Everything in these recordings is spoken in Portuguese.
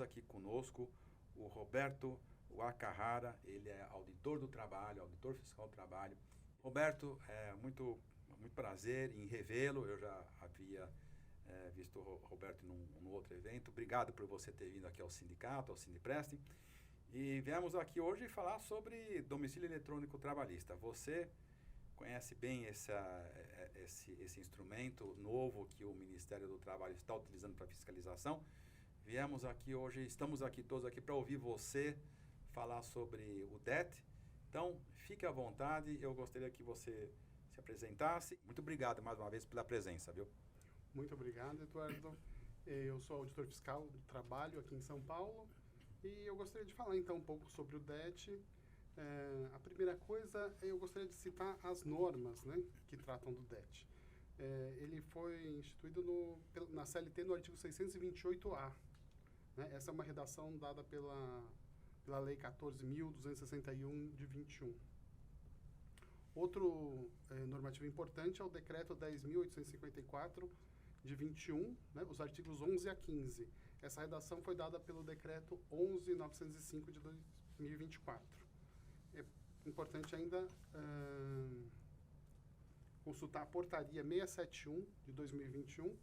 temos aqui conosco o Roberto Wakahara, ele é auditor do trabalho, auditor fiscal do trabalho. Roberto, é muito prazer em revê-lo, eu já havia visto o Roberto num outro evento. Obrigado por você ter vindo aqui ao sindicato, ao Sindiprest. E viemos aqui hoje falar sobre domicílio eletrônico trabalhista. Você conhece bem esse instrumento novo que o Ministério do Trabalho está utilizando para fiscalização. Viemos aqui hoje, estamos aqui todos aqui para ouvir você falar sobre o DET. Então, fique à vontade, eu gostaria que você se apresentasse. Muito obrigado mais uma vez pela presença, viu? Muito obrigado, Eduardo. Eu sou auditor fiscal do trabalho aqui em São Paulo e eu gostaria de falar então um pouco sobre o DET. A primeira coisa, eu gostaria de citar as normas, né, que tratam do DET. Ele foi instituído na CLT no artigo 628-A. Né? Essa é uma redação dada pela Lei 14.261 de 21. Outro normativo importante é o Decreto 10.854 de 21, né, os artigos 11 a 15. Essa redação foi dada pelo Decreto 11.905 de 2024. É importante ainda consultar a Portaria 671 de 2021,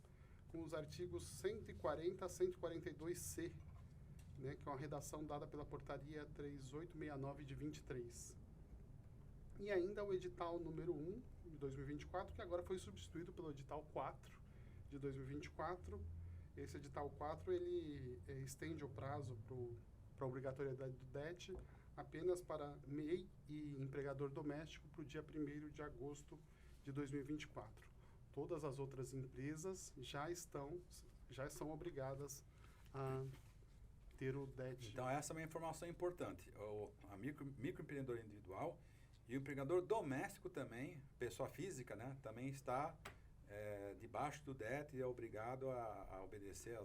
com os artigos 140 a 142C, né, que é uma redação dada pela Portaria 3869 de 23. E ainda o edital número 1 de 2024, que agora foi substituído pelo edital 4 de 2024. Esse edital 4, ele estende o prazo para a obrigatoriedade do DET apenas para MEI e empregador doméstico para o dia 1º de agosto de 2024. Todas as outras empresas já são obrigadas a ter o DET. Então, essa é uma informação importante. A microempreendedor individual e o empregador doméstico também, pessoa física, né, também está debaixo do DET e é obrigado a obedecer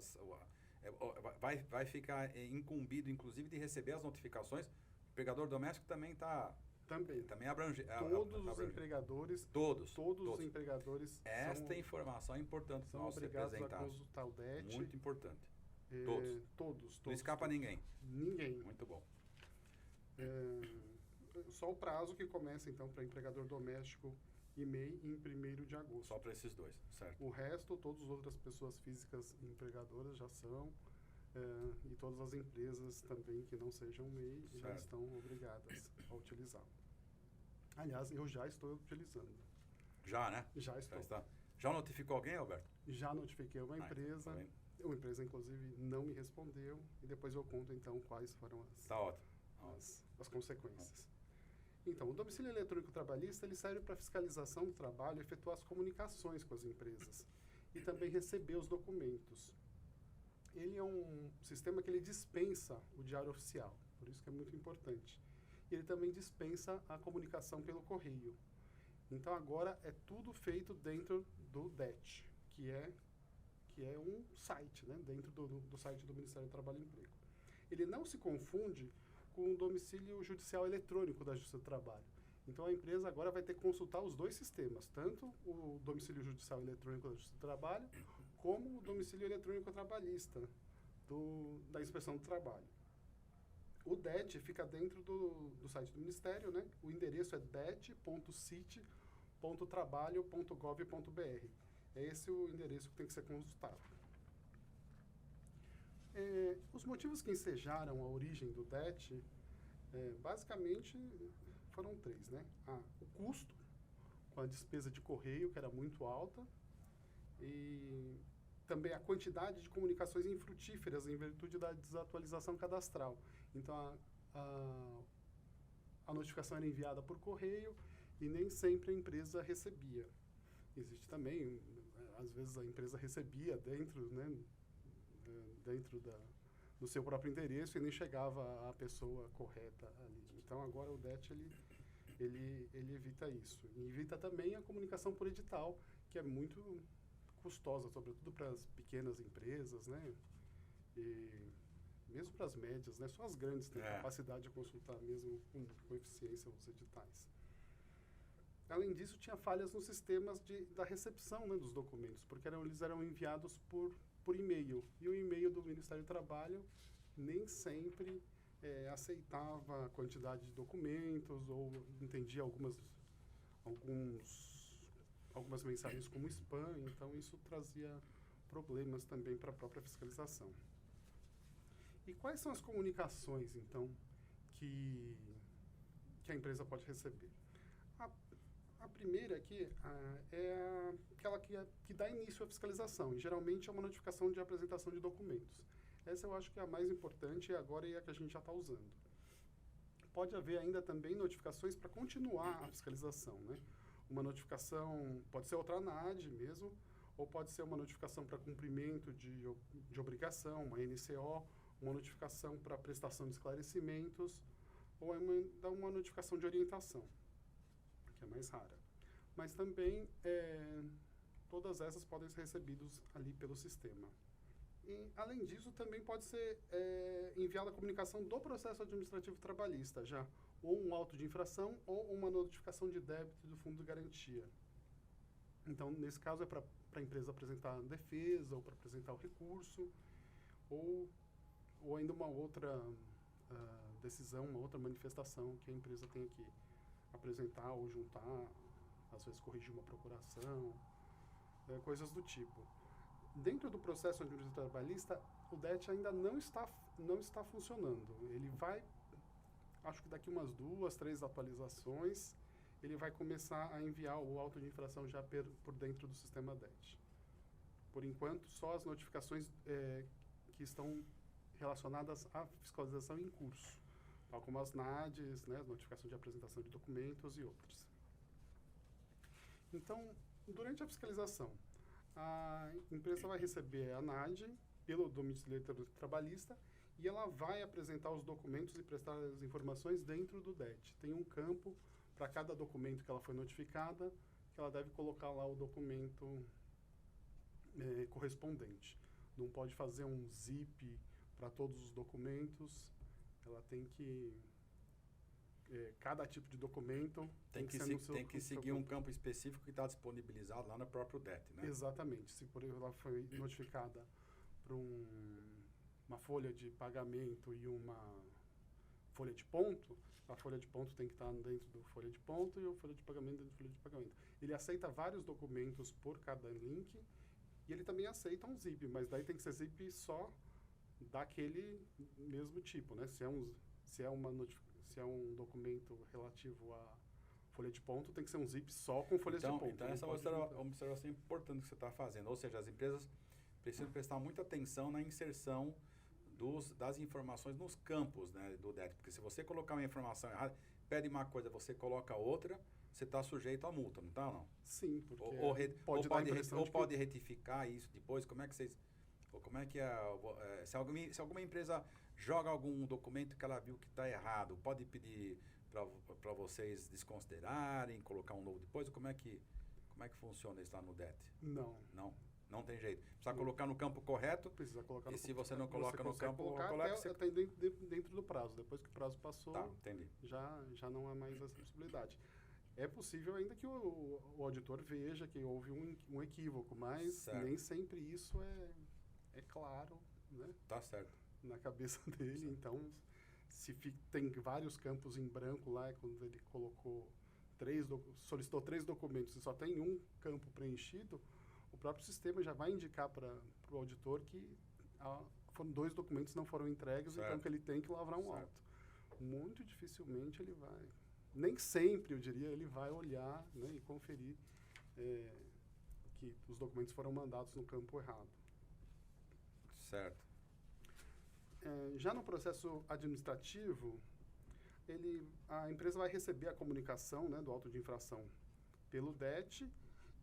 vai ficar incumbido, inclusive, de receber as notificações. O empregador doméstico também está... Também abrange... Todos os empregadores... Todos os empregadores... Esta informação é importante para nós obrigados a consultar o DET. Muito importante. Todos. Não escapa ninguém. Ninguém. Muito bom. Só o prazo que começa, então, para empregador doméstico e MEI em 1º de agosto. Só para esses dois, certo. O resto, todas as outras pessoas físicas empregadoras já são, e todas as empresas também que não sejam MEI já estão obrigadas a utilizá-lo. Aliás, eu já estou utilizando. Já, né? Já estou. Já notificou alguém, Alberto? Já notifiquei uma empresa. Uma empresa, inclusive, não me respondeu. E depois eu conto, então, quais foram as consequências. Então, o domicílio eletrônico trabalhista ele serve para fiscalização do trabalho, efetuar as comunicações com as empresas e também receber os documentos. Ele é um sistema que ele dispensa o diário oficial, por isso que é muito importante. E ele também dispensa a comunicação pelo correio. Então, agora é tudo feito dentro do DET, que é um site, né, dentro do site do Ministério do Trabalho e Emprego. Ele não se confunde com o domicílio judicial eletrônico da Justiça do Trabalho. Então, a empresa agora vai ter que consultar os dois sistemas, tanto o domicílio judicial eletrônico da Justiça do Trabalho, como o domicílio eletrônico trabalhista da Inspeção do Trabalho. O DET fica dentro do site do Ministério, né? O endereço é det.cit.trabalho.gov.br. É esse o endereço que tem que ser consultado. Os motivos que ensejaram a origem do DET, basicamente, foram 3, né? O custo, com a despesa de correio, que era muito alta, e também a quantidade de comunicações infrutíferas em virtude da desatualização cadastral. Então, a notificação era enviada por correio e nem sempre a empresa recebia. Existe também, às vezes a empresa recebia dentro do seu próprio endereço e nem chegava à pessoa correta ali. Então, agora o DET ele evita isso. E evita também a comunicação por edital, que é muito custosa, sobretudo para as pequenas empresas, né? E mesmo para as médias, né? Só as grandes têm capacidade de consultar mesmo com eficiência os editais. Além disso, tinha falhas nos sistemas da recepção, né, dos documentos, porque eles eram enviados por e-mail. E o e-mail do Ministério do Trabalho nem sempre aceitava a quantidade de documentos ou entendia algumas mensagens como spam, então isso trazia problemas também para a própria fiscalização. E quais são as comunicações, então, que a empresa pode receber? A primeira aqui é aquela que dá início à fiscalização, e geralmente é uma notificação de apresentação de documentos. Essa eu acho que é a mais importante agora e é a que a gente já está usando. Pode haver ainda também notificações para continuar a fiscalização, né? Uma notificação, pode ser outra ANAD mesmo, ou pode ser uma notificação para cumprimento de obrigação, uma NCO, uma notificação para prestação de esclarecimentos, ou uma notificação de orientação, que é mais rara. Mas também todas essas podem ser recebidas ali pelo sistema. E, além disso, também pode ser enviada a comunicação do processo administrativo trabalhista, já ou um auto de infração ou uma notificação de débito do fundo de garantia. Então, nesse caso, é para a empresa apresentar a defesa ou para apresentar o recurso, ou ainda uma outra decisão, uma outra manifestação que a empresa tem que apresentar ou juntar, às vezes corrigir uma procuração, coisas do tipo. Dentro do processo administrativo trabalhista, o DET ainda não está funcionando. Ele vai, acho que daqui umas 2, 3 atualizações, ele vai começar a enviar o auto de infração já por dentro do sistema DET. Por enquanto, só as notificações que estão relacionadas à fiscalização em curso, tal como as NADs, né, notificação de apresentação de documentos e outras. Então, durante a fiscalização, a empresa vai receber a NAD pelo domicílio eletrônico trabalhista e ela vai apresentar os documentos e prestar as informações dentro do DET. Tem um campo para cada documento que ela foi notificada, que ela deve colocar lá o documento correspondente. Não pode fazer um zip para todos os documentos, ela tem que... cada tipo de documento tem que seguir um campo específico que está disponibilizado lá no próprio DET, né? Exatamente. Se por exemplo ela foi notificada para uma folha de pagamento e uma folha de ponto, a folha de ponto tem que estar dentro do folha de ponto e a folha de pagamento dentro do folha de pagamento. Ele aceita vários documentos por cada link e ele também aceita um zip, mas daí tem que ser zip só daquele mesmo tipo, né? Se é um documento relativo à folha de ponto, tem que ser um zip só com folhas de ponto. Então, essa é uma observação importante que você está fazendo. Ou seja, as empresas precisam prestar muita atenção na inserção das informações nos campos, né, do DET. Porque se você colocar uma informação errada, pede uma coisa, você coloca outra, você está sujeito à multa, não está, não? Sim, porque pode retificar isso depois. Como é que vocês... Como é que se alguma empresa joga algum documento que ela viu que está errado, pode pedir para vocês desconsiderarem, colocar um novo depois? Como é que funciona isso lá no DET? Não tem jeito. Precisa colocar no campo correto. Precisa colocar no campo. E se você não coloca no campo correto, até dentro do prazo. Depois que o prazo passou, entendi. Já não há mais essa possibilidade. É possível ainda que o auditor veja que houve um equívoco, mas certo. Nem sempre isso é claro, né? Tá certo. Na cabeça dele. Então, se tem vários campos em branco lá, quando ele solicitou 3 documentos e só tem um campo preenchido, o próprio sistema já vai indicar para o auditor que foram 2 documentos que não foram entregues, certo. Então que ele tem que lavrar um auto. Muito dificilmente ele vai, nem sempre, eu diria, ele vai olhar, né, e conferir que os documentos foram mandados no campo errado. Certo. Já no processo administrativo, a empresa vai receber a comunicação, né, do auto de infração pelo DET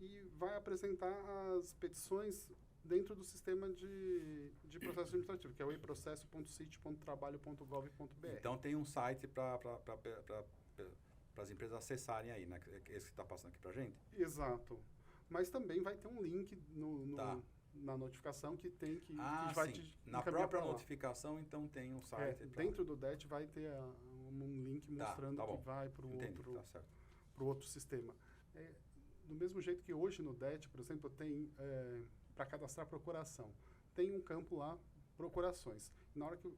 e vai apresentar as petições dentro do sistema de processo administrativo, que é o eprocesso.cit.trabalho.gov.br. Então tem um site para as empresas acessarem aí, né? Esse que está passando aqui para a gente? Exato. Mas também vai ter um link na notificação que tem que vai sim. Na própria notificação, então tem um site. Dentro do DET vai ter um link mostrando que vai para o outro sistema. Do mesmo jeito que hoje no DET, por exemplo, tem para cadastrar procuração. Tem um campo lá, procurações. Na hora que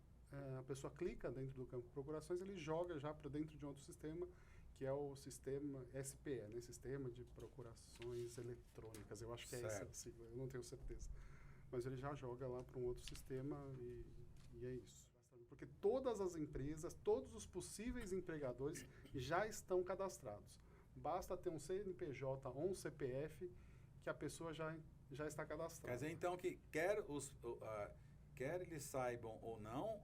a pessoa clica dentro do campo de procurações, ele joga já para dentro de um outro sistema, que é o sistema SPE, né? Sistema de Procurações Eletrônicas. Eu acho que é essa a sigla, eu não tenho certeza. Mas ele já joga lá para um outro sistema e é isso. Porque todas as empresas, todos os possíveis empregadores já estão cadastrados. Basta ter um CNPJ ou um CPF que a pessoa já está cadastrada. Quer dizer, então, que quer eles saibam ou não,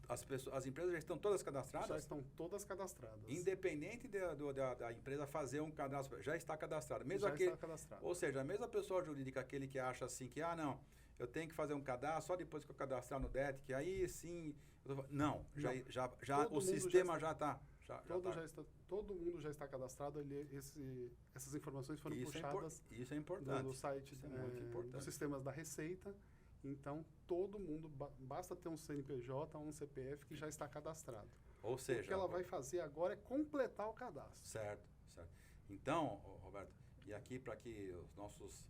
as empresas já estão todas cadastradas? Já estão todas cadastradas. Independente da empresa fazer um cadastro, já está cadastrado. Mesmo está cadastrado. Ou seja, a mesma pessoa jurídica, aquele que acha assim que, não, eu tenho que fazer um cadastro só depois que eu cadastrar no DET, que aí sim... Não, já o sistema já está... Todo mundo já está cadastrado, essas informações foram puxadas isso é importante. do site dos sistemas da Receita. Então, todo mundo, basta ter um CNPJ ou um CPF que já está cadastrado. Ou seja... O que ela vai fazer agora é completar o cadastro. Certo. Então, Roberto, e aqui para que os nossos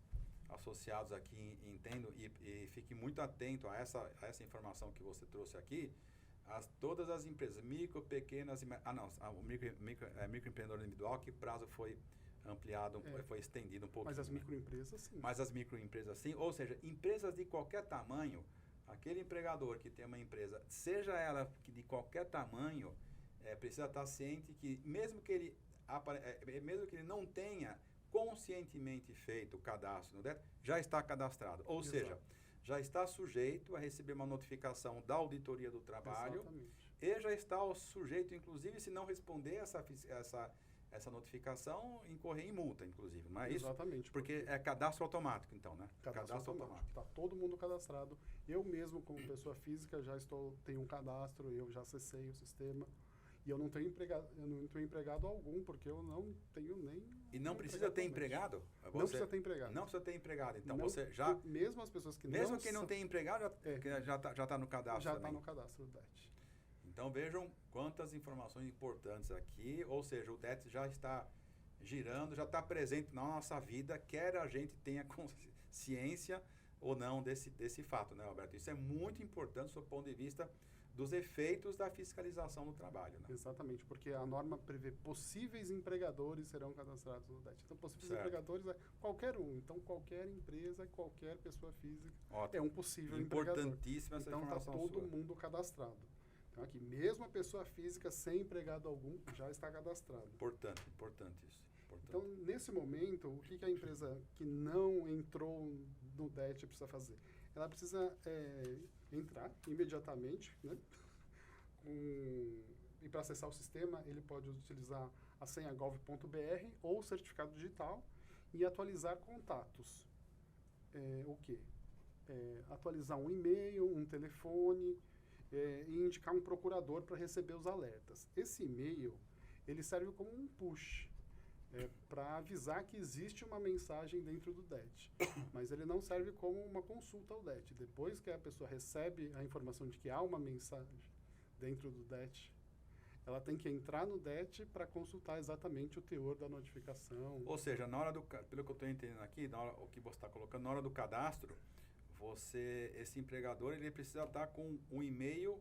associados aqui entendam e fiquem muito atentos a essa informação que você trouxe aqui, todas as empresas, micro, pequenas... o microempreendedor individual, que prazo foi ampliado, foi estendido um pouquinho. Mas as microempresas, sim. Mas as microempresas, sim. Ou seja, empresas de qualquer tamanho, aquele empregador que tem uma empresa, seja ela de qualquer tamanho, precisa estar ciente que, mesmo que ele não tenha conscientemente feito o cadastro no DET, já está cadastrado. Ou seja, já está sujeito a receber uma notificação da Auditoria do Trabalho. Exatamente. E já está sujeito, inclusive, se não responder essa notificação, incorrer em multa, inclusive, não é isso? Exatamente. Porque é cadastro automático, então, né? Cadastro automático. Está todo mundo cadastrado. Eu mesmo, como pessoa física, tenho um cadastro, eu já acessei o sistema. E eu não tenho empregado algum, porque eu não tenho nem... E não precisa ter empregado? Não precisa ter empregado. Não precisa ter empregado. Então, não, você já... Mesmo as pessoas que mesmo quem não tem empregado, já está no cadastro já também. Já está no cadastro do DET. Então, vejam quantas informações importantes aqui, ou seja, o DET já está girando, já está presente na nossa vida, quer a gente tenha consciência ou não desse fato, né, Roberto? Isso é muito importante do seu ponto de vista dos efeitos da fiscalização no trabalho, né? Exatamente, porque a norma prevê possíveis empregadores serão cadastrados no DET. Então, possíveis empregadores é qualquer um. Então, qualquer empresa, qualquer pessoa física é um possível empregador. Importantíssima essa informação sua. Então, está todo mundo cadastrado. Então, aqui, mesmo a pessoa física sem empregado algum já está cadastrada. Importante isso. Então, nesse momento, o que a empresa que não entrou no DET precisa fazer? Ela precisa entrar imediatamente, né? E para acessar o sistema, ele pode utilizar a senha gov.br ou certificado digital e atualizar contatos. O quê? Atualizar um e-mail, um telefone e indicar um procurador para receber os alertas. Esse e-mail, ele serve como um push. Para avisar que existe uma mensagem dentro do DET. Mas ele não serve como uma consulta ao DET. Depois que a pessoa recebe a informação de que há uma mensagem dentro do DET, ela tem que entrar no DET para consultar exatamente o teor da notificação. Ou seja, pelo que eu estou entendendo aqui, o que você está colocando, na hora do cadastro, esse empregador ele precisa estar com um e-mail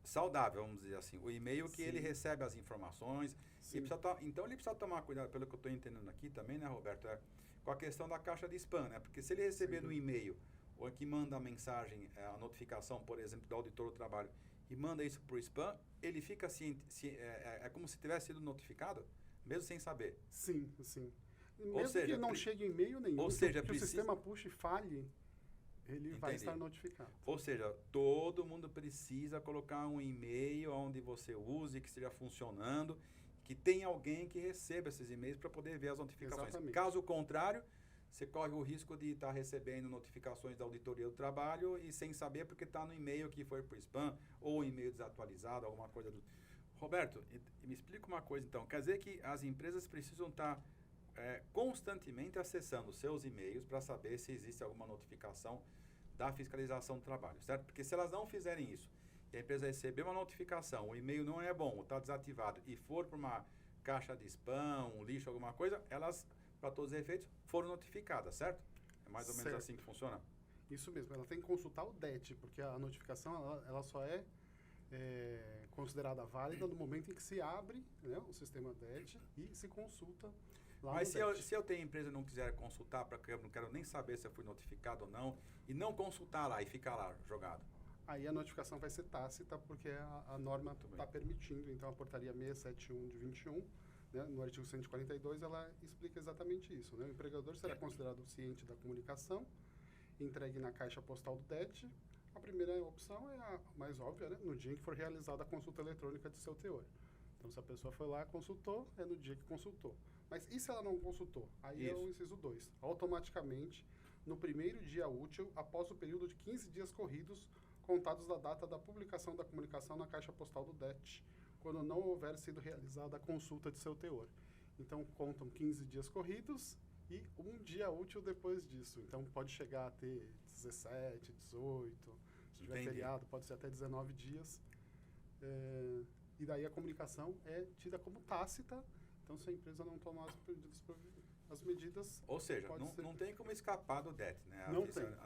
saudável, vamos dizer assim. O e-mail que ele recebe as informações. Então, ele precisa tomar cuidado, pelo que eu estou entendendo aqui também, né, Roberto? Com a questão da caixa de spam, né? Porque se ele receber no e-mail, ou que manda a mensagem, a notificação, por exemplo, do auditor do trabalho, e manda isso para o spam, ele fica é como se tivesse sido notificado, mesmo sem saber. Sim. Mesmo que não chegue e-mail nenhum, ou seja, que o sistema puxe e falhe, ele vai estar notificado. Ou seja, todo mundo precisa colocar um e-mail onde você use, que esteja funcionando, que tenha alguém que receba esses e-mails para poder ver as notificações. Exatamente. Caso contrário, você corre o risco de estar recebendo notificações da Auditoria do Trabalho e sem saber porque está no e-mail que foi para o spam ou e-mail desatualizado, alguma coisa do... Roberto, me explica uma coisa então. Quer dizer que as empresas precisam estar constantemente acessando seus e-mails para saber se existe alguma notificação da fiscalização do trabalho, certo? Porque se elas não fizerem isso, e a empresa receber uma notificação, o e-mail não é bom, está desativado, e for para uma caixa de spam, um lixo, alguma coisa, elas, para todos os efeitos, foram notificadas, certo? É mais ou menos assim que funciona? Isso mesmo, ela tem que consultar o DET, porque a notificação ela só é considerada válida no momento em que se abre, né, o sistema DET e se consulta lá Mas no DET. se eu tenho empresa e não quiser consultar, porque eu não quero nem saber se eu fui notificado ou não, e não consultar lá e ficar lá jogado? Aí a notificação vai ser tácita, porque a norma está permitindo. Então, a portaria 671 de 21, né, no artigo 142, ela explica exatamente isso. Né? O empregador será considerado ciente da comunicação entregue na caixa postal do DET. A primeira opção é a mais óbvia, né? No dia em que for realizada a consulta eletrônica de seu teor. Então, se a pessoa foi lá e consultou, é no dia que consultou. Mas e se ela não consultou? Aí é o inciso 2. Automaticamente, no primeiro dia útil, após o período de 15 dias corridos, contados da data da publicação da comunicação na caixa postal do DET, quando não houver sido realizada a consulta de seu teor. Então, contam 15 dias corridos e um dia útil depois disso. Então, pode chegar a ter 17, 18, se tiver feriado, pode ser até 19 dias. E daí a comunicação é tida como tácita. Então, se a empresa não tomar as medidas... Ou seja, não tem como escapar do DET, né?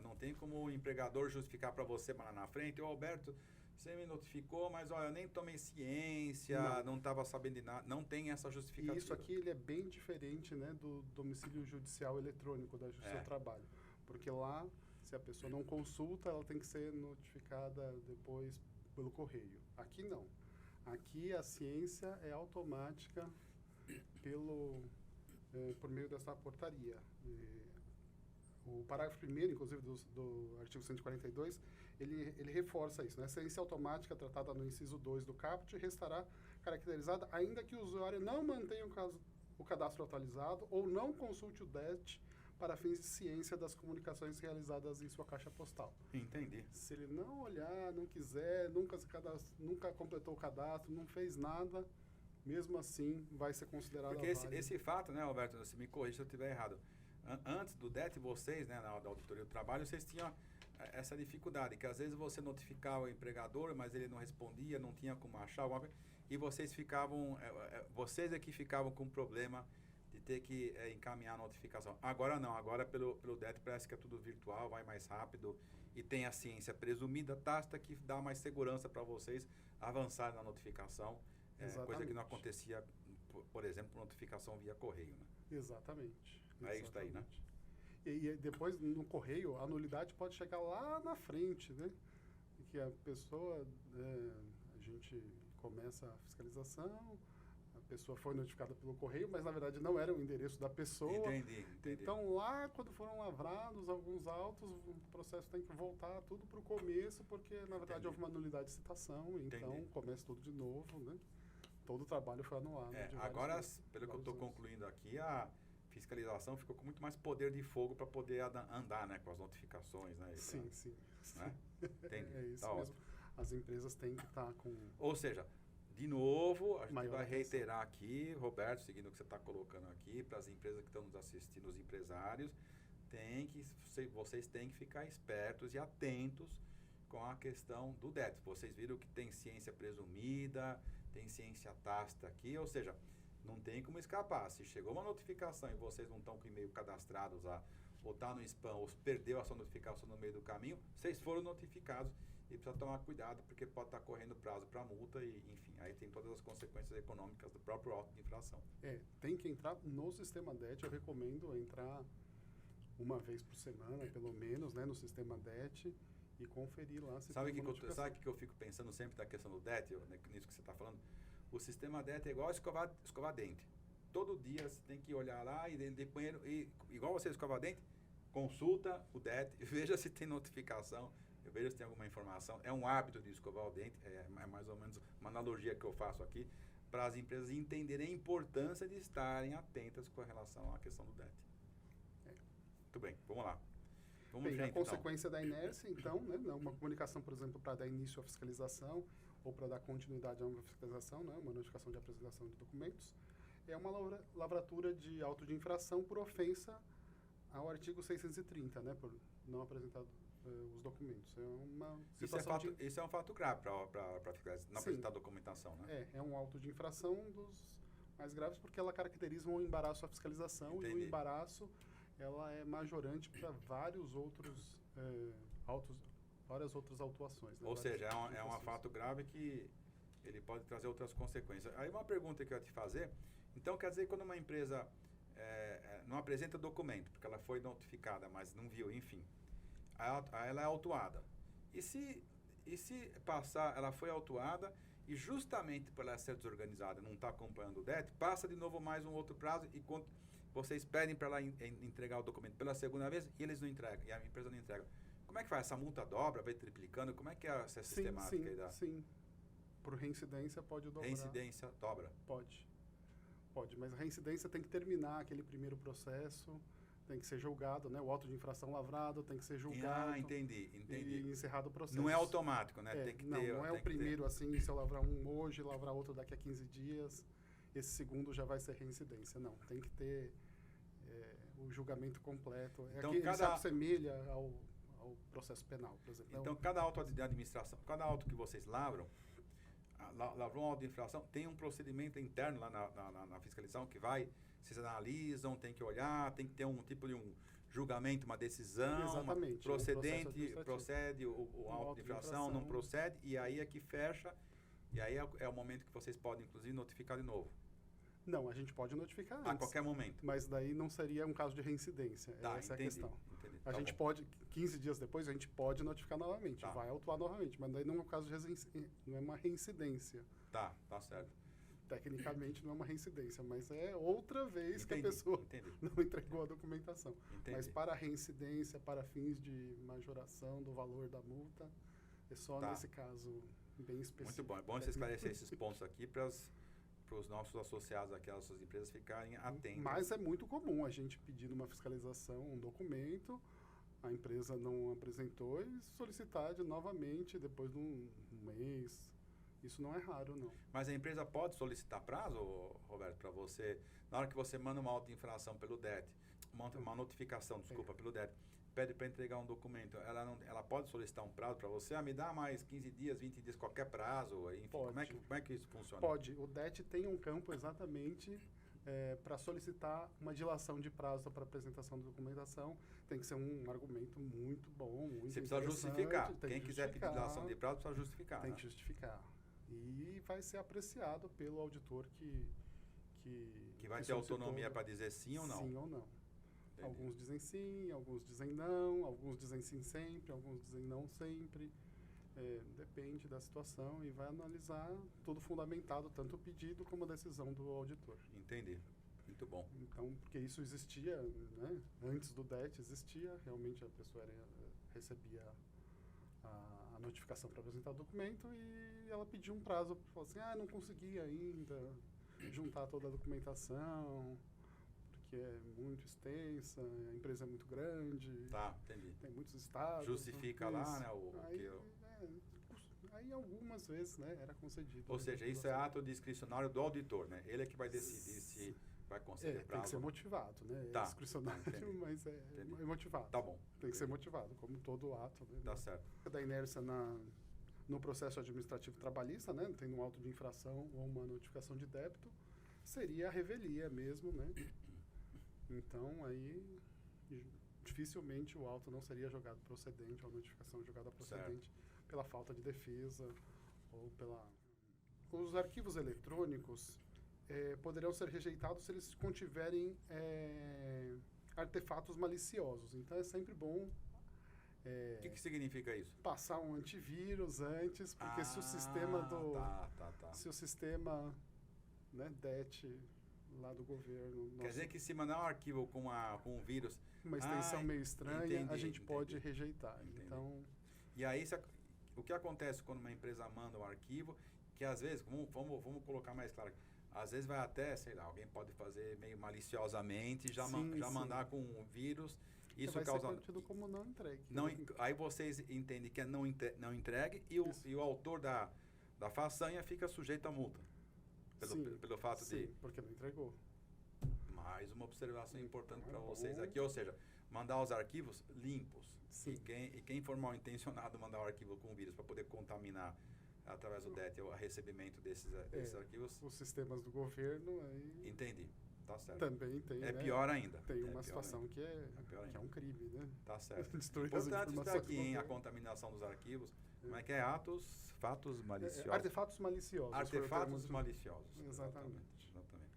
Não tem como o empregador justificar para você lá na frente: ô Alberto, você me notificou, mas olha, eu nem tomei ciência, não estava sabendo de nada. Não tem essa justificativa. E isso aqui ele é bem diferente, né, do domicílio judicial eletrônico da Justiça do Trabalho. Porque lá, se a pessoa não consulta, ela tem que ser notificada depois pelo correio. Aqui não. Aqui a ciência é automática por meio dessa portaria. O parágrafo 1º, inclusive, do artigo 142, ele reforça isso. Né? A ciência automática tratada no inciso 2 do caput restará caracterizada ainda que o usuário não mantenha o cadastro atualizado ou não consulte o DET para fins de ciência das comunicações realizadas em sua caixa postal. Entendi. Se ele não olhar, não quiser, nunca completou o cadastro, não fez nada, mesmo assim vai ser considerado válido. Porque esse fato, né, Alberto, você me corrija se eu estiver errado, antes do DET, vocês, né, da Auditoria do Trabalho, vocês tinham essa dificuldade, que às vezes você notificava o empregador, mas ele não respondia, não tinha como achar, e vocês vocês é que ficavam com problema de ter que encaminhar a notificação. Agora não, agora pelo DET parece que é tudo virtual, vai mais rápido e tem a ciência presumida, tácita, que dá mais segurança para vocês avançarem na notificação, coisa que não acontecia, por exemplo, notificação via correio, né? Exatamente. É isso daí, né? E depois, no correio, a nulidade pode chegar lá na frente, né? Que a pessoa, a gente começa a fiscalização, a pessoa foi notificada pelo correio, mas na verdade não era o endereço da pessoa. Entendi. Então lá, quando foram lavrados alguns autos, o processo tem que voltar tudo para o começo, porque na verdade houve uma nulidade de citação, então começa tudo de novo, né? Todo o trabalho foi anulado. Agora, pelo que eu estou concluindo aqui, a fiscalização ficou com muito mais poder de fogo para poder andar, né, com as notificações, né? Sim. Né? Entendi. É isso mesmo. As empresas têm que estar com... Ou seja, de novo, a gente vai reiterar aqui, Roberto, seguindo o que você está colocando aqui, para as empresas que estão nos assistindo, os empresários, vocês têm que ficar espertos e atentos com a questão do DET. Vocês viram que tem ciência presumida, tem ciência tácita aqui, ou seja, não tem como escapar. Se chegou uma notificação e vocês não estão com e-mail cadastrados lá, ou está no spam, ou perdeu a sua notificação no meio do caminho, vocês foram notificados e precisa tomar cuidado, porque pode estar correndo prazo para multa e, enfim, aí tem todas as consequências econômicas do próprio auto de infração. Tem que entrar no sistema DET, eu recomendo entrar uma vez por semana, pelo menos, né, no sistema DET, e conferir lá se sabe o que eu fico pensando sempre da questão do DET, nisso que você está falando? O sistema DET é igual escovar dente. Todo dia você tem que olhar lá e dentro do banheiro, e igual você escova dente, consulta o DET, veja se tem notificação, veja se tem alguma informação. É um hábito de escovar o dente, é mais ou menos uma analogia que eu faço aqui, para as empresas entenderem a importância de estarem atentas com relação à questão do DET. Muito bem, vamos lá. A consequência da inércia, então, né, uma comunicação, por exemplo, para dar início à fiscalização ou para dar continuidade a uma fiscalização, né, uma notificação de apresentação de documentos, é uma lavratura de auto de infração por ofensa ao artigo 630, né, por não apresentar os documentos. É uma situação isso é um fato grave para fiscalizar, não apresentar documentação, né? É um auto de infração dos mais graves, porque ela caracteriza um embaraço à fiscalização. Entendi. E o embaraço ela é majorante para vários outros autos várias outras autuações. Né? Ou seja, é um fato grave que ele pode trazer outras consequências. Aí uma pergunta que eu ia te fazer, então quer dizer que quando uma empresa não apresenta documento, porque ela foi notificada, mas não viu, enfim, ela é autuada. E se passar, ela foi autuada e justamente por ela ser desorganizada, não está acompanhando o DET, passa de novo mais um outro prazo e vocês pedem para ela entregar o documento pela segunda vez e eles não entregam, e a empresa não entrega. Como é que faz? Essa multa dobra, vai triplicando? Como é que é essa sistemática aí da... Sim. Por reincidência pode dobrar. Reincidência dobra? Pode, mas a reincidência tem que terminar aquele primeiro processo, tem que ser julgado, né? O auto de infração lavrado tem que ser julgado. Entendi. E encerrado o processo. Não é automático, né? Tem que ter, não é o primeiro assim, se eu lavrar um hoje, lavrar outro daqui a 15 dias, esse segundo já vai ser reincidência. Não, tem que ter o julgamento completo. Então, ele se assemelha ao processo penal, por exemplo. Então, cada auto de administração, cada auto que vocês lavrou um auto de infração, tem um procedimento interno lá na fiscalização que vocês analisam, tem que olhar, tem que ter um tipo de um julgamento, uma decisão. Exatamente. Procede o auto de infração, não procede, e aí é que fecha, e aí é o momento que vocês podem, inclusive, notificar de novo. Não, a gente pode notificar antes. A qualquer momento. Mas daí não seria um caso de reincidência. Essa é a questão. A gente pode, 15 dias depois, a gente pode notificar novamente, vai autuar novamente, mas daí não é um caso de não é uma reincidência. Tá certo. Tecnicamente não é uma reincidência, mas é outra vez que a pessoa não entregou a documentação. Mas para reincidência, para fins de majoração do valor da multa, é só nesse caso bem específico. Muito bom. É bom você esclarecer esses pontos aqui para os nossos associados aqui, as nossas empresas ficarem atentos. Mas é muito comum a gente pedir numa fiscalização um documento, a empresa não apresentou e solicitar novamente depois de um mês. Isso não é raro, não. Mas a empresa pode solicitar prazo, Roberto, para você, na hora que você manda uma auto-infração pelo DET, uma notificação, pelo DET, pede para entregar um documento, ela pode solicitar um prazo para você? Me dá mais 15 dias, 20 dias, qualquer prazo, enfim, como é que isso funciona? Pode. O DET tem um campo exatamente para solicitar uma dilação de prazo para apresentação da documentação. Tem que ser um argumento muito bom, muito Você precisa justificar. Quem quiser pedir dilação de prazo precisa justificar. Tem que justificar. E vai ser apreciado pelo auditor que vai ter autonomia para dizer sim ou não. Sim ou não. Entendi. Alguns dizem sim, alguns dizem não, alguns dizem sim sempre, alguns dizem não sempre. Depende da situação e vai analisar tudo fundamentado, tanto o pedido como a decisão do auditor. Entendi. Muito bom. Então, porque isso existia, né? Antes do DET existia, realmente a pessoa recebia a notificação para apresentar o documento e ela pediu um prazo, falou assim, não consegui ainda juntar toda a documentação, porque é muito extensa, a empresa é muito grande. Tá, entendi. Tem muitos estados. Justifica lá, né? Aí algumas vezes, né, era concedido. Ou seja, isso é ato discricionário do auditor, né? Ele é que vai decidir se vai conceder prazo. Tem que ser motivado, né? É discricionário, mas é motivado. Tá bom. Tem que ser motivado, como todo ato. Né? Tá certo. Da inércia no processo administrativo trabalhista, né? Tem um auto de infração ou uma notificação de débito, seria a revelia mesmo, né? Então, aí, dificilmente o auto não seria julgado procedente, ou a notificação julgada procedente pela falta de defesa ou pela... Os arquivos eletrônicos poderão ser rejeitados se eles contiverem artefatos maliciosos. Então, é sempre bom... O que significa isso? Passar um antivírus antes, porque se o sistema se o sistema, né, DET lá do governo... Quer dizer que se mandar um arquivo com um vírus... Uma extensão meio estranha, a gente pode rejeitar. Entendi. Então... E aí, o que acontece quando uma empresa manda um arquivo, que às vezes, vamos colocar mais claro, às vezes vai até, sei lá, alguém pode fazer meio maliciosamente, já mandar com um vírus... Isso vai causa... ser contido como não entregue. Aí vocês entendem que é não entregue e o autor da façanha fica sujeito à multa. Pelo fato de... Sim, porque não entregou. Mais uma observação importante para vocês aqui, ou seja, mandar os arquivos limpos. E quem for mal intencionado mandar um arquivo com vírus para poder contaminar através do DET o recebimento desses arquivos... Os sistemas do governo... Entendi. Tá certo. Também tem, É né? pior ainda. Tem uma situação que é um crime, né? Tá certo. Destruir as Importante informações. está aqui, hein, a contaminação dos arquivos. Como é que é? Fatos maliciosos. Artefatos maliciosos. Artefatos maliciosos. Exatamente. Exatamente.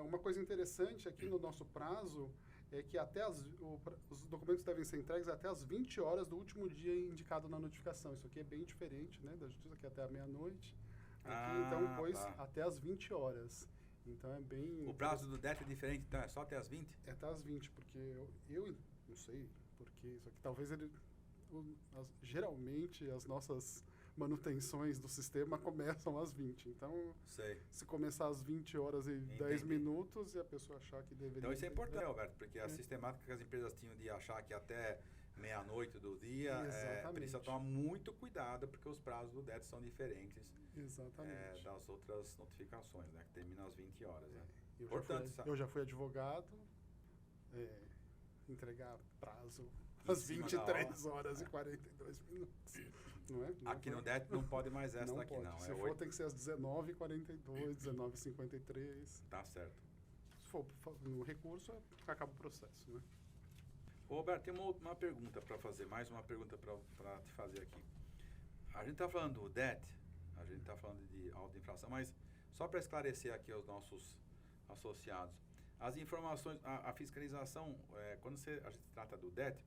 Uma coisa interessante aqui no nosso prazo é que os documentos devem ser entregues até as 20 horas do último dia indicado na notificação. Isso aqui é bem diferente, né, da Justiça, que é até a meia-noite. Aqui, então, pôs até as 20 horas. Então, é bem... O prazo do DET é diferente, então é só até as 20? É até as 20, porque eu não sei porque isso aqui. Talvez geralmente, as nossas manutenções do sistema começam às 20. Então, se começar às 20 horas e 10 minutos e a pessoa achar que deveria... Então, isso é importante, Alberto, porque a sistemática que as empresas tinham de achar que até meia-noite do dia, precisa tomar muito cuidado, porque os prazos do DET são diferentes das outras notificações, né, que terminam às 20 horas. Né? Eu já fui advogado, entregar prazo às 23 horas e 42 minutos. Não é? Aqui no DET não pode mais essa não daqui, pode. não. Se for, tem que ser às 19h42, 19h53. Tá certo. Se for no recurso, acaba o processo, né? Ô, Roberto, tem uma pergunta para fazer, mais uma pergunta para te fazer aqui. A gente está falando do DET, a gente está falando de alta infração, mas só para esclarecer aqui aos nossos associados, as informações, a fiscalização, quando a gente trata do DET,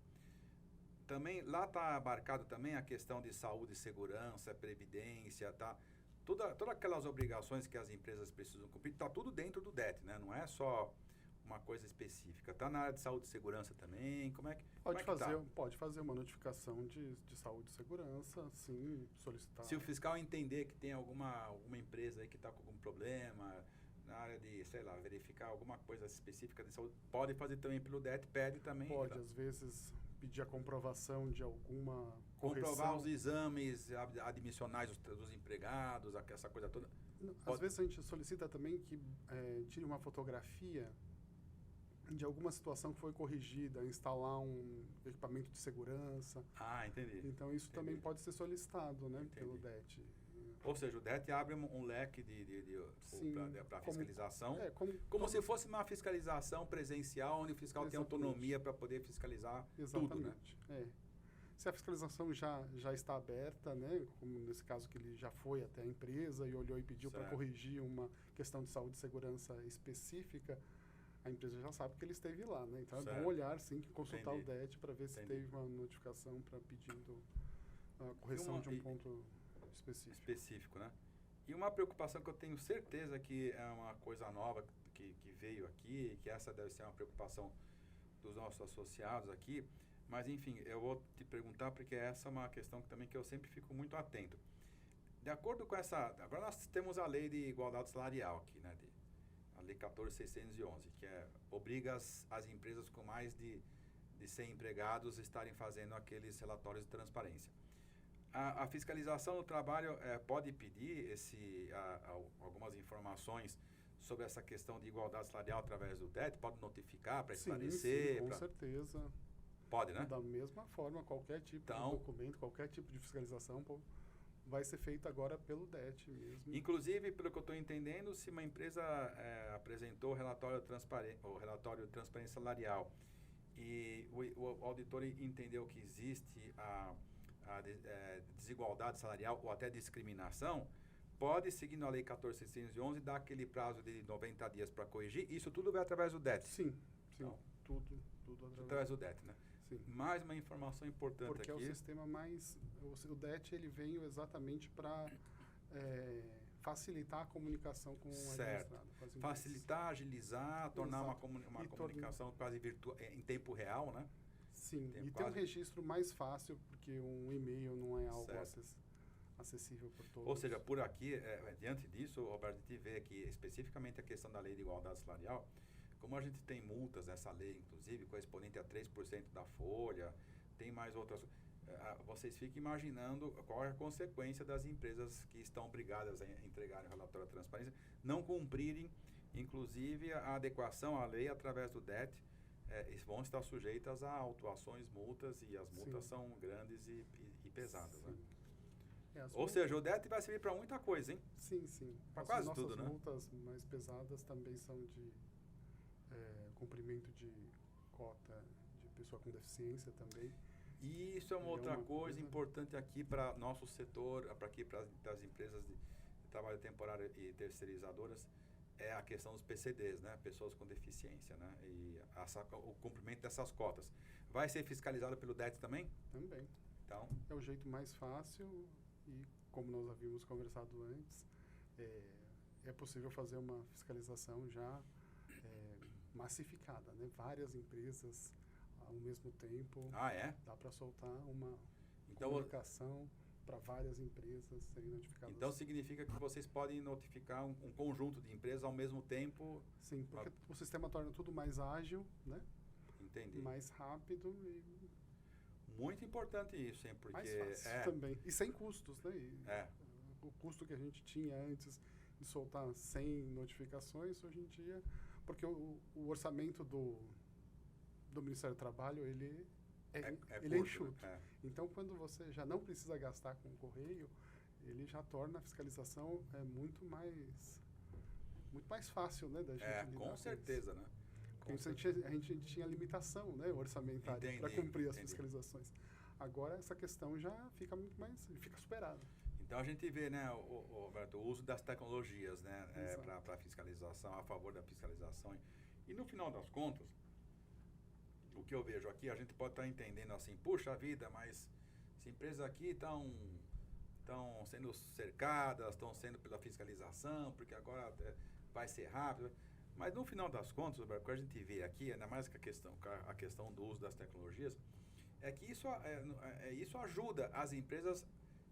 também, lá está abarcado também a questão de saúde, segurança, previdência, tá? Todas aquelas obrigações que as empresas precisam cumprir, está tudo dentro do DET, né? Não é só uma coisa específica. Está na área de saúde e segurança também? Pode fazer uma notificação de saúde e segurança, sim, solicitar. Se o fiscal entender que tem alguma empresa aí que está com algum problema, na área de, sei lá, verificar alguma coisa específica de saúde, pode fazer também pelo DET, pede também. Pode, às vezes... pedir a comprovação de alguma correção. Comprovar os exames admissionais dos empregados, essa coisa toda. Às vezes a gente solicita também que tire uma fotografia de alguma situação que foi corrigida, instalar um equipamento de segurança. Entendi. Então isso também pode ser solicitado, né, pelo DET. Ou seja, o DET abre um leque para fiscalização, como se fosse uma fiscalização presencial, onde o fiscal tem autonomia para poder fiscalizar tudo, né? Se a fiscalização já está aberta, né, como nesse caso que ele já foi até a empresa e olhou e pediu para corrigir uma questão de saúde e segurança específica, a empresa já sabe que ele esteve lá, né? Então é bom olhar, sim, consultar o DET para ver se teve uma notificação pedindo a correção de um ponto específico, né? E uma preocupação que eu tenho certeza que é uma coisa nova que veio aqui, que essa deve ser uma preocupação dos nossos associados aqui, mas enfim, eu vou te perguntar porque essa é uma questão que eu sempre fico muito atento. De acordo com agora nós temos a lei de igualdade salarial aqui, né? A lei 14.611, que obriga as empresas com mais de 100 empregados estarem fazendo aqueles relatórios de transparência. A fiscalização do trabalho pode pedir algumas informações sobre essa questão de igualdade salarial através do DET? Pode notificar para esclarecer? Sim, com certeza. Pode, né? Da mesma forma, qualquer tipo de documento, qualquer tipo de fiscalização vai ser feito agora pelo DET mesmo. Inclusive, pelo que eu estou entendendo, se uma empresa apresentou o relatório de transparência salarial e o auditor entendeu que existe a desigualdade salarial ou até discriminação, pode, seguindo a lei 14.611, dar aquele prazo de 90 dias para corrigir. Isso tudo vai através do DET? Sim, então, tudo através do DET, né? Sim. Mais uma informação importante porque aqui. É o sistema mais... O DET ele veio exatamente para facilitar a comunicação com o administrado. Facilitar, agilizar, tornar uma comunicação quase virtual, em tempo real, né? Sim, e ter um registro mais fácil, porque um e-mail não é algo acessível por todos. Ou seja, por aqui, diante disso, Roberto, a gente vê que especificamente a questão da lei de igualdade salarial, como a gente tem multas nessa lei, inclusive, correspondente a 3% da folha, tem mais outras... vocês ficam imaginando qual é a consequência das empresas que estão obrigadas a entregarem o relatório de transparência, não cumprirem, inclusive, a adequação à lei através do DET, vão estar sujeitas a autuações, multas, e as multas são grandes e pesadas. Né? Ou seja, o DET vai servir para muita coisa, hein? Sim, sim. Para quase tudo, né? As multas mais pesadas também são de cumprimento de cota de pessoa com deficiência também. E isso é uma outra coisa importante aqui para nosso setor, para as empresas de trabalho temporário e terceirizadoras, é a questão dos PCDs, né? Pessoas com deficiência, né? E o cumprimento dessas cotas. Vai ser fiscalizado pelo DET também? Também. Então, é o jeito mais fácil e, como nós havíamos conversado antes, é possível fazer uma fiscalização já massificada, né? Várias empresas ao mesmo tempo. Dá para soltar uma comunicação para várias empresas serem notificadas. Então significa que vocês podem notificar um conjunto de empresas ao mesmo tempo? Sim, porque o sistema torna tudo mais ágil, né? Entendi. Mais rápido e... Muito importante isso, hein? Porque mais fácil também. E sem custos, né? O custo que a gente tinha antes de soltar 100 notificações, hoje em dia... Porque o orçamento do Ministério do Trabalho, ele é enxuto. Né? Então, quando você já não precisa gastar com o correio, ele já torna a fiscalização muito mais fácil, né, da gente lidar com certeza, né? A gente tinha limitação, né, orçamentária para cumprir as fiscalizações. Agora, essa questão já fica muito mais... fica superada. Então, a gente vê, né, Roberto, o uso das tecnologias, né, para a fiscalização, a favor da fiscalização. E, no final das contas, o que eu vejo aqui, a gente pode estar entendendo assim, puxa vida, mas as empresas aqui estão sendo cercadas, estão sendo pela fiscalização, porque agora vai ser rápido. Mas no final das contas, o que a gente vê aqui, ainda mais que a questão do uso das tecnologias, é que isso ajuda as empresas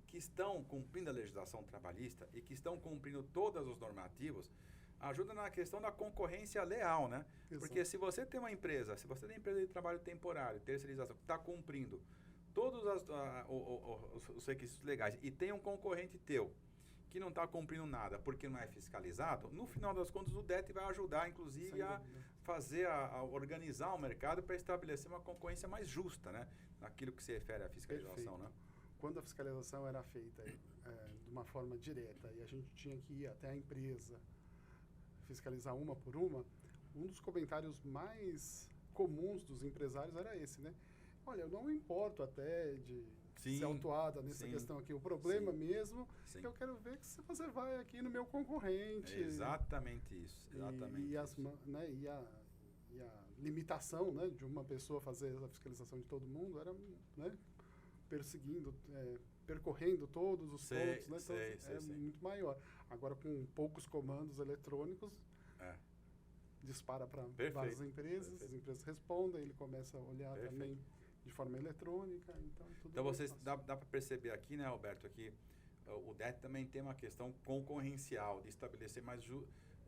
que estão cumprindo a legislação trabalhista e que estão cumprindo todas os normativos, ajuda na questão da concorrência leal, né? Exato. Porque se você tem uma empresa, de trabalho temporário, terceirização, que está cumprindo todos os requisitos legais e tem um concorrente teu que não está cumprindo nada porque não é fiscalizado, no final das contas o DET vai ajudar, inclusive, a organizar o mercado para estabelecer uma concorrência mais justa, né? Naquilo que se refere à fiscalização, né? Quando a fiscalização era feita de uma forma direta e a gente tinha que ir até a empresa fiscalizar uma por uma, um dos comentários mais comuns dos empresários era esse, né? Olha, eu não me importo até de ser autuada nessa questão aqui. O problema mesmo é que eu quero ver que você vai aqui no meu concorrente. É exatamente isso. E a limitação, né, de uma pessoa fazer a fiscalização de todo mundo era, né, percorrendo todos os pontos, né? Muito maior. Agora, com poucos comandos eletrônicos, dispara para várias empresas, as empresas respondem, ele começa a olhar também de forma eletrônica, então vocês dá para perceber aqui, né, Roberto, que o DET também tem uma questão concorrencial de estabelecer mais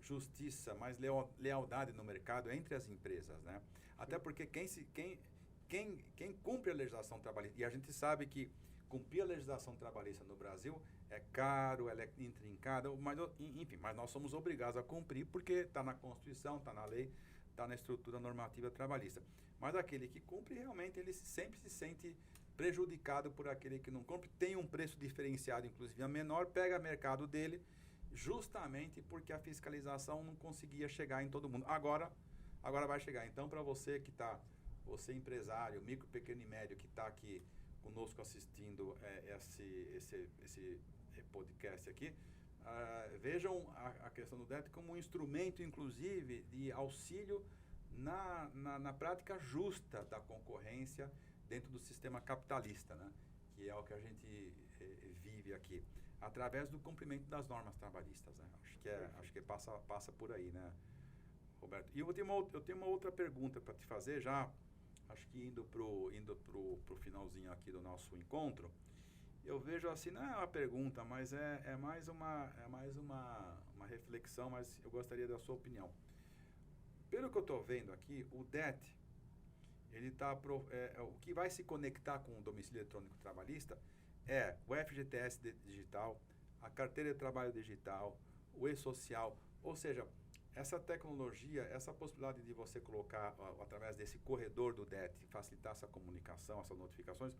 justiça, mais lealdade no mercado entre as empresas, né? Até porque quem cumpre a legislação trabalhista, e a gente sabe que cumprir a legislação trabalhista no Brasil é caro, ela é intrincada, mas nós somos obrigados a cumprir porque está na Constituição, está na lei, está na estrutura normativa trabalhista. Mas aquele que cumpre, realmente, ele sempre se sente prejudicado por aquele que não cumpre, tem um preço diferenciado, inclusive a menor, pega mercado dele, justamente porque a fiscalização não conseguia chegar em todo mundo. Agora vai chegar. Então, para você que está, você empresário, micro, pequeno e médio, que está aqui conosco assistindo esse podcast aqui, vejam a questão do DET como um instrumento, inclusive, de auxílio na prática justa da concorrência dentro do sistema capitalista, né? Que é o que a gente vive aqui, através do cumprimento das normas trabalhistas, né? Acho que passa por aí, né, Roberto? E eu tenho uma outra pergunta para te fazer, já acho que indo pro finalzinho aqui do nosso encontro. Eu vejo assim, não é uma pergunta, mas é mais uma reflexão, mas eu gostaria da sua opinião. Pelo que eu estou vendo aqui, o DET, ele o que vai se conectar com o domicílio eletrônico trabalhista é o FGTS digital, a carteira de trabalho digital, o e-social, ou seja, essa tecnologia, essa possibilidade de você colocar, através desse corredor do DET, facilitar essa comunicação, essas notificações,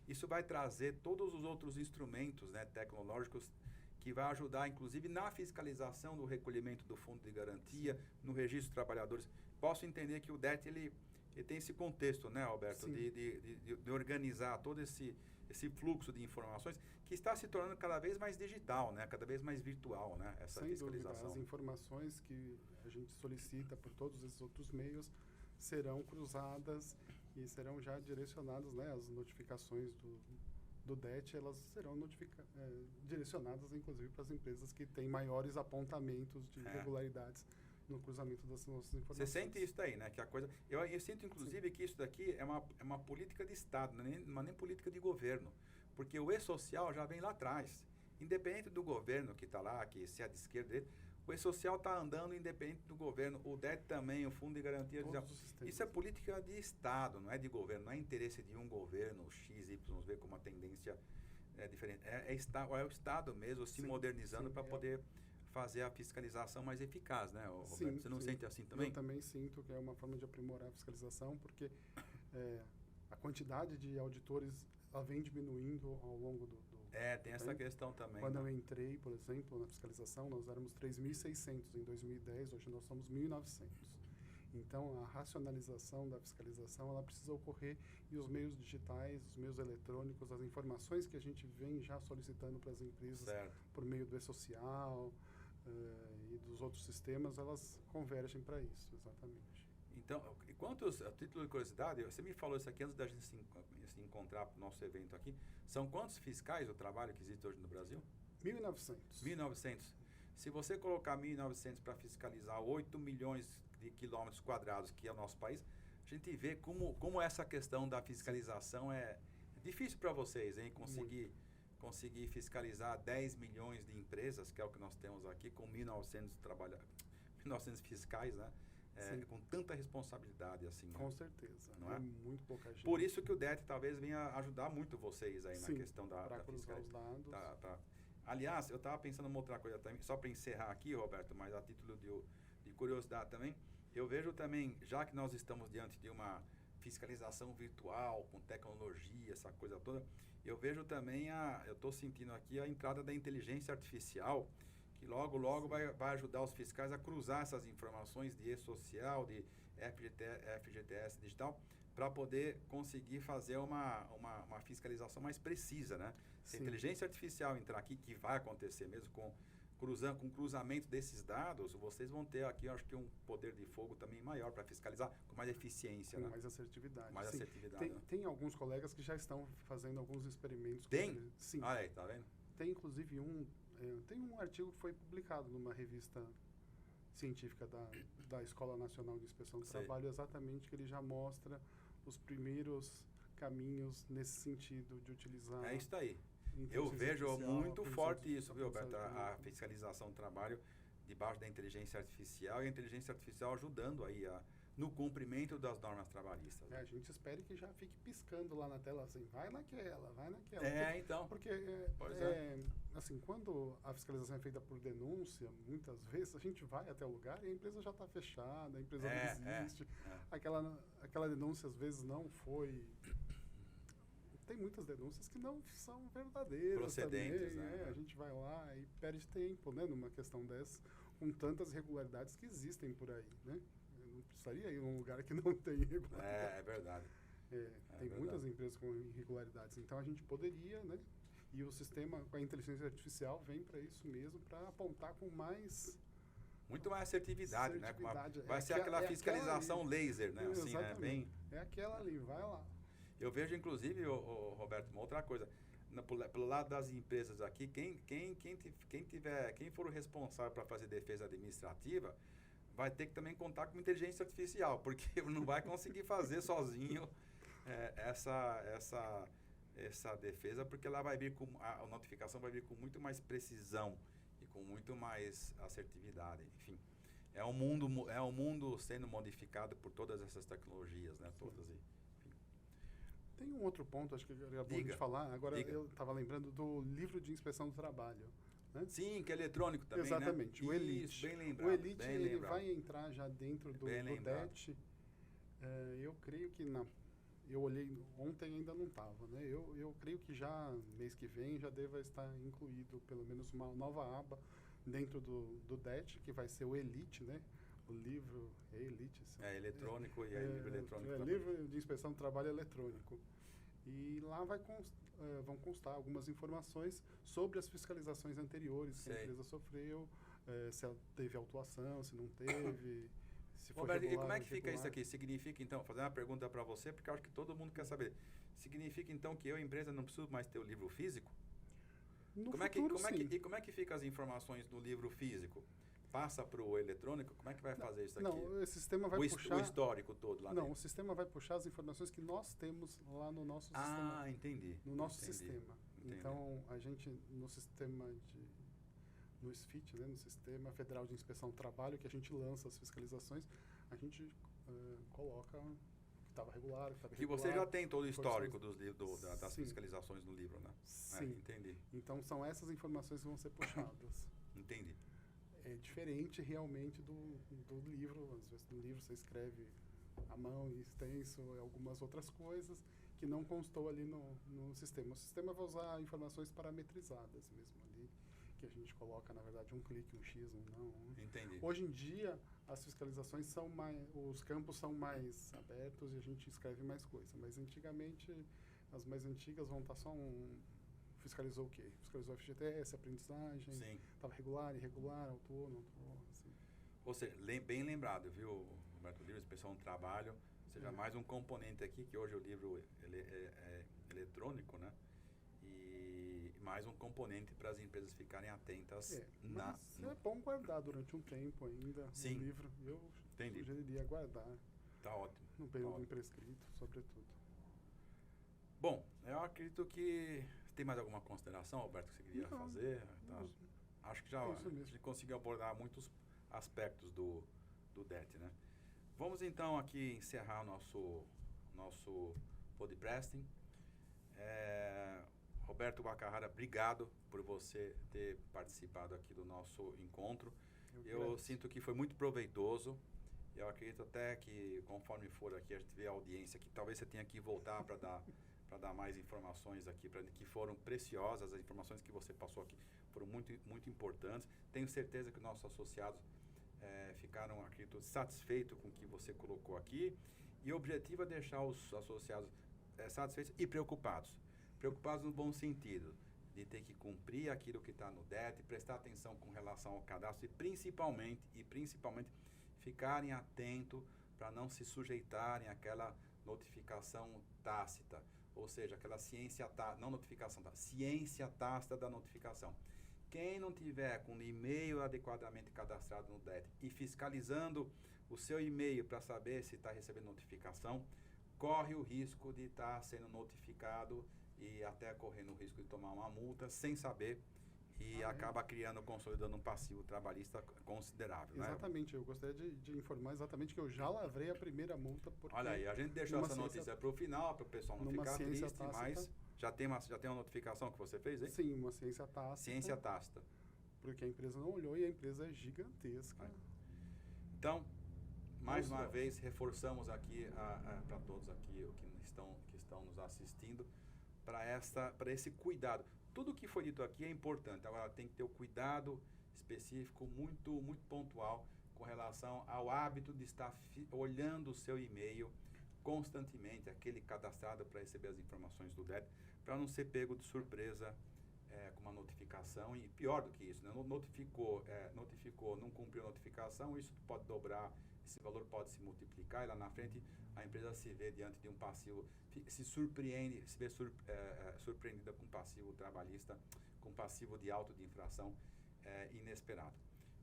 isso vai trazer todos os outros instrumentos, né, tecnológicos que vai ajudar, inclusive, na fiscalização do recolhimento do fundo de garantia, no registro de trabalhadores. Posso entender que o DET, ele tem esse contexto, né, Alberto, de organizar todo esse fluxo de informações que está se tornando cada vez mais digital, né, cada vez mais virtual, né, essa Sem fiscalização. Dúvida, as informações que a gente solicita por todos esses outros meios serão cruzadas e serão já direcionadas, né, as notificações do DET, elas serão direcionadas, inclusive, para as empresas que têm maiores apontamentos de irregularidades no cruzamento das nossas informações. Você sente isso daí, né? Que a coisa, eu sinto, inclusive, que isso daqui é uma política de Estado, não é nem política de governo. Porque o E-Social já vem lá atrás. Independente do governo que está lá, que se é de esquerda, o E-Social está andando independente do governo. O DET também, o Fundo de Garantia. Isso é política de Estado, não é de governo. Não é interesse de um governo, X, Y, Z, com uma tendência diferente. É o Estado mesmo se modernizando para poder fazer a fiscalização mais eficaz, né, Roberto? Sim, você não sente assim também? Eu também sinto que é uma forma de aprimorar a fiscalização, porque a quantidade de auditores ela vem diminuindo ao longo do tem essa questão também. Quando eu entrei, por exemplo, na fiscalização, nós éramos 3.600 em 2010, hoje nós somos 1.900. Então, a racionalização da fiscalização, ela precisa ocorrer e os meios digitais, os meios eletrônicos, as informações que a gente vem já solicitando para as empresas por meio do E-Social e dos outros sistemas, elas convergem para isso, exatamente. Então, a título de curiosidade, você me falou isso aqui antes da gente se encontrar para o nosso evento aqui, são quantos fiscais o trabalho que existe hoje no Brasil? 1.900. 1.900. Se você colocar 1.900 para fiscalizar 8 milhões de quilômetros quadrados, que é o nosso país, a gente vê como essa questão da fiscalização é difícil para vocês, hein? Conseguir fiscalizar 10 milhões de empresas, que é o que nós temos aqui, com 1.900 fiscais, né? Com tanta responsabilidade assim. Com certeza. Não é? Muito pouca gente. Por isso que o DET talvez venha ajudar muito vocês aí na questão da fiscalização. Aliás, eu estava pensando em uma outra coisa também, só para encerrar aqui, Roberto, mas a título de curiosidade também, eu vejo também, já que nós estamos diante de uma fiscalização virtual, com tecnologia, essa coisa toda, eu vejo também, eu estou sentindo aqui a entrada da inteligência artificial, que logo vai ajudar os fiscais a cruzar essas informações de E-Social, de FGTS digital, para poder conseguir fazer uma fiscalização mais precisa, né? Se a inteligência artificial entrar aqui, que vai acontecer mesmo com cruzamento desses dados, vocês vão ter aqui, eu acho que um poder de fogo também maior para fiscalizar, com mais eficiência. Com né? mais assertividade. Mais assertividade. Tem alguns colegas que já estão fazendo alguns experimentos. Tem? Sim. Olha aí, tá vendo? Tem inclusive tem um artigo que foi publicado numa revista científica da Escola Nacional de Inspeção do Trabalho, exatamente, que ele já mostra os primeiros caminhos nesse sentido de utilizar... É isso aí. Eu vejo muito forte isso, viu, Roberto? A fiscalização do trabalho debaixo da inteligência artificial e a inteligência artificial ajudando aí no cumprimento das normas trabalhistas. A gente espera que já fique piscando lá na tela assim, vai naquela. Então. Porque, assim, quando a fiscalização é feita por denúncia, muitas vezes a gente vai até o lugar e a empresa já está fechada, a empresa não existe. Aquela denúncia, às vezes, não foi... Tem muitas denúncias que não são verdadeiras. Procedentes, também, né? A gente vai lá e perde tempo, né, numa questão dessa, com tantas irregularidades que existem por aí, né? Eu não precisaria ir num lugar que não tem irregularidade. É verdade. Tem muitas empresas com irregularidades. Então, a gente poderia, né? E o sistema com a inteligência artificial vem para isso mesmo, para apontar com mais... Muito mais assertividade, né? Vai ser aquela fiscalização laser, né? Assim, né? Bem... É aquela ali, vai lá. Eu vejo, inclusive, Roberto, uma outra coisa. Pelo lado das empresas aqui, quem for o responsável para fazer defesa administrativa, vai ter que também contar com inteligência artificial, porque não vai conseguir fazer sozinho essa defesa, porque ela vai vir a notificação vai vir com muito mais precisão e com muito mais assertividade. Enfim, é um mundo sendo modificado por todas essas tecnologias, né? Todas. Tem um outro ponto, acho que era bom de falar. Agora, eu estava lembrando do livro de inspeção do trabalho. Né? Sim, que é eletrônico também, exatamente, né? O Elite. Isso, bem lembrado. O Elite, ele vai entrar já dentro do DET. Eu creio que eu olhei ontem, ainda não estava, né? Eu creio que já mês que vem já deva estar incluído pelo menos uma nova aba dentro do DET, que vai ser o Elite, né? O livro Elite. É eletrônico e é livro eletrônico. É livro de inspeção do trabalho eletrônico. E lá vão constar algumas informações sobre as fiscalizações anteriores que a empresa sofreu, se ela teve autuação, se não teve, se foi Roberto, regular, e como é que fica irregular. isso aqui? Significa, então, fazer uma pergunta para você, porque eu acho que todo mundo quer saber. Significa, então, que eu, empresa, não preciso mais ter o livro físico? Como é que fica as informações do livro físico? Passa para o eletrônico? Como é que vai fazer isso aqui? Não, esse sistema vai puxar... O histórico todo lá dentro? Não, o sistema vai puxar as informações que nós temos lá no nosso sistema. Ah, entendi. No nosso sistema. Então, a gente, no sistema no SFIT, né, no Sistema Federal de Inspeção do Trabalho, que a gente lança as fiscalizações, a gente coloca que estava regular, que estava irregular. Que você já tem todo o histórico das Sim. fiscalizações no livro, né? Sim. Entendi. Então, são essas informações que vão ser puxadas. Entendi. É diferente realmente do livro. Às vezes no livro você escreve à mão e extenso, algumas outras coisas que não constou ali no sistema. O sistema vai usar informações parametrizadas mesmo ali, que a gente coloca, na verdade, um clique, um X, um não. Entendi. Hoje em dia, as fiscalizações são os campos são mais abertos e a gente escreve mais coisa. Mas antigamente, as mais antigas vão estar só fiscalizou o quê? Fiscalizou a FGTS, aprendizagem, estava regular, irregular, autuou, não autuou, assim. Ou seja, bem lembrado, viu, Roberto? O livro de inspeção do trabalho, seja mais um componente aqui, que hoje o livro ele é eletrônico, né? E mais um componente para as empresas ficarem atentas. Mas é bom guardar durante um tempo ainda o livro. Eu sugeriria guardar. Tá ótimo. No período imprescrito, sobretudo. Bom, eu acredito que... Tem mais alguma consideração, Roberto, que você queria fazer? Tá. Acho que já a gente conseguiu abordar muitos aspectos do DET, né? Vamos então aqui encerrar nosso podcasting. Roberto Wakahara, obrigado por você ter participado aqui do nosso encontro. Eu sinto que foi muito proveitoso. Eu acredito até que, conforme for aqui, a gente vê a audiência que talvez você tenha que voltar para dar mais informações aqui, que foram preciosas. As informações que você passou aqui foram muito, muito importantes. Tenho certeza que nossos associados ficaram, acredito, satisfeitos com o que você colocou aqui. E o objetivo é deixar os associados satisfeitos e preocupados. Preocupados no bom sentido, de ter que cumprir aquilo que está no DET, prestar atenção com relação ao cadastro e principalmente ficarem atentos para não se sujeitarem àquela notificação tácita, ou seja, aquela ciência tácita da notificação. Quem não tiver com o e-mail adequadamente cadastrado no DET e fiscalizando o seu e-mail para saber se está recebendo notificação, corre o risco de estar sendo notificado e até correndo o risco de tomar uma multa sem saber e acaba consolidando um passivo trabalhista considerável. Exatamente, né? Eu gostaria de informar exatamente que eu já lavrei a primeira multa. Olha aí, a gente deixou essa notícia para o final, para o pessoal não ficar triste, mas já tem uma notificação que você fez, hein? Sim, uma ciência tácita. Ciência tácita. Porque a empresa não olhou e a empresa é gigantesca. Então, mais uma vez, reforçamos aqui para todos aqui que estão nos assistindo para esse cuidado. Tudo que foi dito aqui é importante. Agora, tem que ter o cuidado específico, muito, muito pontual, com relação ao hábito de estar olhando o seu e-mail constantemente, aquele cadastrado para receber as informações do DET, para não ser pego de surpresa com uma notificação. E pior do que isso, né? Notificou, não cumpriu a notificação, isso pode dobrar, esse valor pode se multiplicar e lá na frente a empresa se vê diante de um passivo, se vê surpreendida com um passivo trabalhista, com um passivo de auto de infração inesperado.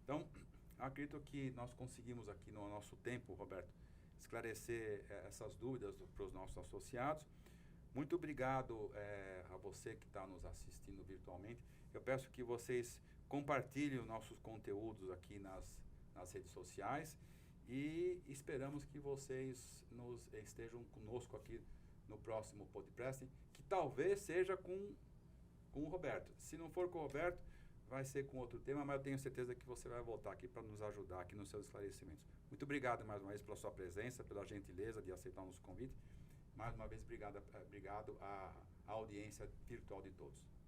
Então, acredito que nós conseguimos aqui no nosso tempo, Roberto, esclarecer essas dúvidas para os nossos associados. Muito obrigado a você que está nos assistindo virtualmente. Eu peço que vocês compartilhem os nossos conteúdos aqui nas redes sociais. E esperamos que vocês estejam conosco aqui no próximo podcast, que talvez seja com o Roberto. Se não for com o Roberto, vai ser com outro tema, mas eu tenho certeza que você vai voltar aqui para nos ajudar aqui nos seus esclarecimentos. Muito obrigado mais uma vez pela sua presença, pela gentileza de aceitar o nosso convite Mais uma vez, obrigado à audiência virtual de todos.